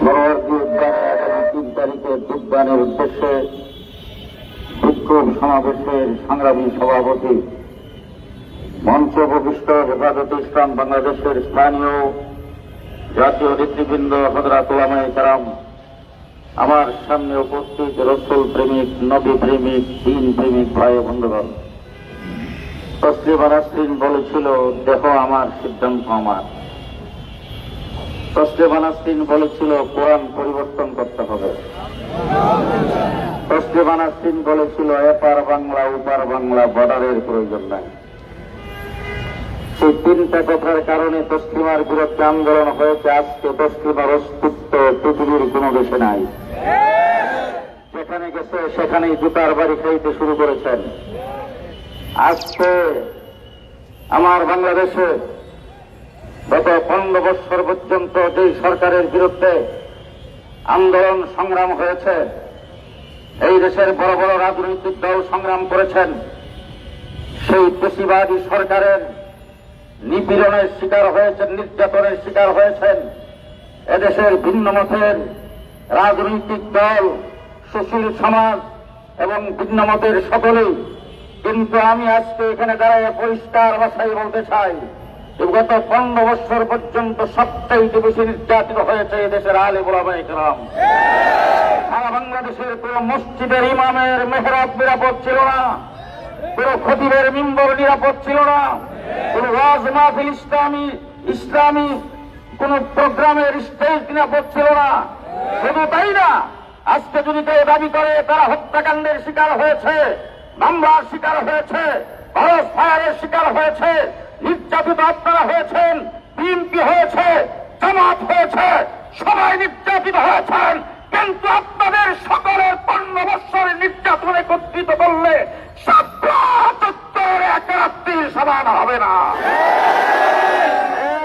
সরোয়ার্দী উদ্যানে আগামী ৩ তারিখে যোগদানের উদ্দেশ্যে বিক্ষোভ সমাবেশের সংগ্রামী সভাপতি মঞ্চ উপবিষ্ট হেফাজতে ইসলাম বাংলাদেশের স্থানীয় জাতীয় নেতৃবৃন্দ, হযরত উলামায়ে কেরাম, আমার সামনে উপস্থিত রসুল প্রেমিক, নবী প্রেমিক, দ্বীন প্রেমিক ভাই বন্ধুগণ। তসলিমা নাসরিন বলেছিল, দেহ আমার, সিদ্ধান্ত আমার। তসলিমা নাসরিন বলেছিল, কোরআন পরিবর্তন করতে হবে। তসলিমা নাসরিন বলেছিল, এপার বাংলা ওপার বাংলা, বর্ডারের প্রয়োজন নাই। সেই তিনটা কথার কারণে তসলিমার বিরুদ্ধে আন্দোলন হয়েছে। আজকে তসলিমার অস্তিত্ব পৃথিবীর কোন দেশে নাই। যেখানে গেছে সেখানেই জুতার বাড়ি খাইতে শুরু করেছেন। আজকে আমার বাংলাদেশে গত 15 বছর পর্যন্ত যে সরকারের বিরুদ্ধে আন্দোলন সংগ্রাম হয়েছে, এই দেশের বড় বড় রাজনৈতিক দল সংগ্রাম করেছেন। সেই পেশিবাদী সরকারের নিপীড়নের শিকার হয়েছেন, নির্যাতনের শিকার হয়েছেন এদেশের ভিন্ন মতের রাজনৈতিক দল, সুশীল সমাজ এবং ভিন্ন মতের সকলেই। কিন্তু আমি আজকে এখানে দাঁড়িয়ে পরিষ্কার ভাষায় বলতে চাই, গত 15 বছর পর্যন্ত সবচাইতে বেশি নির্যাতিত হয়েছে এদেশের আলেম উলামায়ে কেরাম। সারা বাংলাদেশের কোন মসজিদের ইমামের মেহরাব নিরাপদ ছিল না, কোন খতিবের মিম্বর নিরাপদ ছিল না, কোন ওয়াজ মাহফিল ইসলামী কোন প্রোগ্রামের স্টেজ নিরাপদ ছিল না। শুধু তাই না, আজকে যদি কেউ দাবি করে তারা হত্যাকাণ্ডের শিকার হয়েছে, মামলার শিকার হয়েছে, ক্রস ফায়ারের শিকার হয়েছে, নির্যাতিত আপনারা হয়েছেন, বিএনপি হয়েছে, জামাত হয়েছে, সবাই নির্যাতিত হয়েছেন। কিন্তু আপনাদের সকলের 15 বছরের নির্যাতন একত্রিত করলে এক রাত্রির সমান হবে না।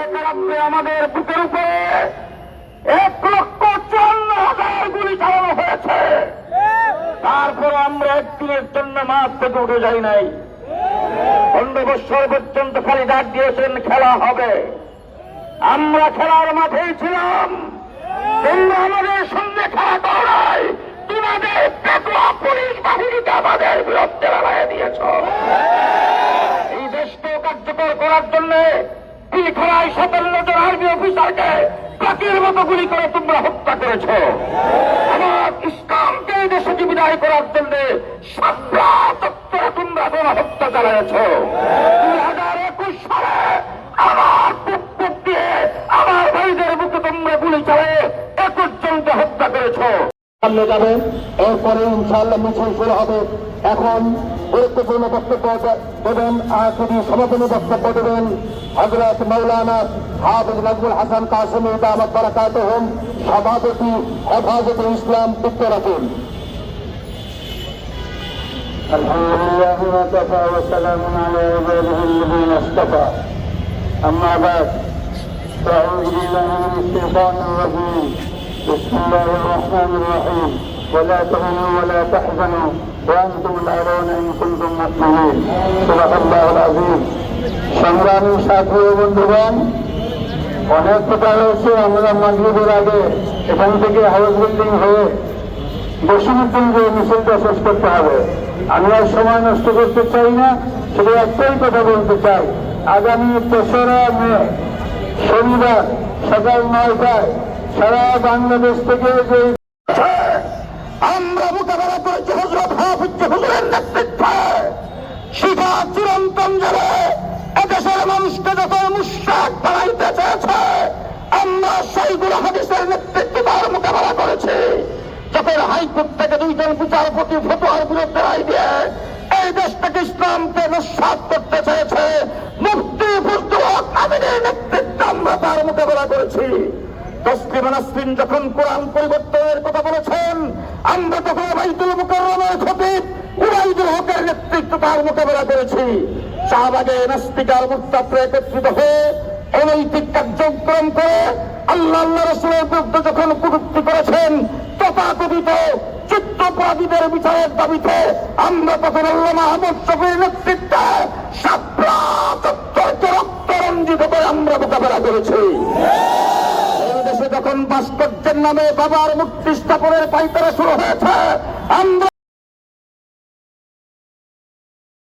এক রাত্রে আমাদের বুকের উপরে 1,54,000 গুলি চালানো হয়েছে। তারপরে আমরা একদিনের জন্য মাঠ থেকে উঠে যাই নাই। 15 বছর পর্যন্ত খালি ডাক দিয়েছেন খেলা হবে। আমরা খেলার মাঠেই ছিলাম। তোমরা আমাদের সঙ্গে খেলা করো নাই, তোমাদের পেটুয়া পুলিশ বাহিনীকে আমাদের বিরুদ্ধে লড়াই দিয়েছ। এই দেশকে কার্যকর করার জন্য পিলখানায় 57 জন আর্মি অফিসারকে প্রাচীর মতো গুলি করে তোমরা হত্যা করেছ। আমার ইসলামকে এই দেশে বিদায় করার জন্য তোমরা গণহত্যা চালাইছ। 2021 সালে আমার বুক দিয়ে আমার ভাইদের বুকে তোমরা গুলি চালিয়ে 21 জনকে হত্যা করেছ। সামনে যাবেন, এরপরে ইনশাআল্লাহ মিছিল শুরু হবে। এখন গুরুত্বপূর্ণ বক্তব্য দেবেন, তিনি সমাপনী বক্তব্য দেবেন হযরত মাওলানা হাফেজ নাজমুল হাসান কাসেমী দামাত বারাকাতুহুম, সভাপতি হেফাজতে ইসলাম উত্তরাখণ্ড। আলহামদুলিল্লাহ ওয়া কাফা ওয়া সালামুন আলা ইবাদিহি আল্লাযীনা ইসতাফা। আম্মা বা'দ, আউযু বিল্লাহি মিনাশ শাইতানির রাজীম। بسم الله الرحمن الرحيم. ولا تهنوا ولا تحزنوا وأنتم الأعلون إن كنتم مؤمنين. صدق الله العظيم. সংগ্রামী সাথী ও বন্ধুগণ, অনেক কথা হয়েছে। আমরা মাগরিবের আগে এখান থেকে হাউস বিল্ডিং হয়ে বসুমুদ্দিনকে মিছিলটা শেষ করতে হবে। আমি আর সময় নষ্ট করতে চাই না, শুধু একটাই কথা বলতে চাই। আগামী 3রা মে শনিবার সকাল 9টায় সারা বাংলাদেশ থেকে যে আমরা মোকাবেলা করেছি হযরত হাফিজ হুজুরের নেতৃত্বে, সেটা চিরন্তন যাবে। এদেশের মানুষকে যত মুশরিক বানাইতে চেয়েছে, আমরা সেইগুলো হাদিসের নেতৃত্বে তার মোকাবেলা করেছি। যখন হাইকোর্ট থেকে 2 জন বিচারপতি ফতোয়ার বিরুদ্ধে রায় দিয়ে এই দেশটাকে ইসলামকে নস্যাৎ করতে চেয়েছে, মুফতি ফজলুল হক আমিনের নেতৃত্বে আমরা তার মোকাবেলা করেছি। তসলিমা নাসরিন যখন কোরআন পরিবর্তনের কথা বলেছেন, আমরা তখন বাইতুল মুকাররমের খতিব উবাইদুল হকের নেতৃত্বে তার মোকাবেলা করেছি। শাহবাগে নাস্তিকার মুরতাদরা একত্রিত হয়ে অনৈতিক কার্যক্রম করে আল্লাহ রাসূলের বিরুদ্ধে যখন কটূক্তি করেছেন, তথাকথিত চিত্তপ্রাদীদের বিচারের দাবিতে আমরা তখন আল্লামা আহমদ শফীর নেতৃত্বে শাপলা চত্বরকে রক্তরঞ্জিত করে আমরা মোকাবেলা করেছি। বাংলাদেশে যখন ভাস্কর্যের নামে বাবার মুক্তি স্থাপনের পাইতারা শুরু হয়েছে, আমরা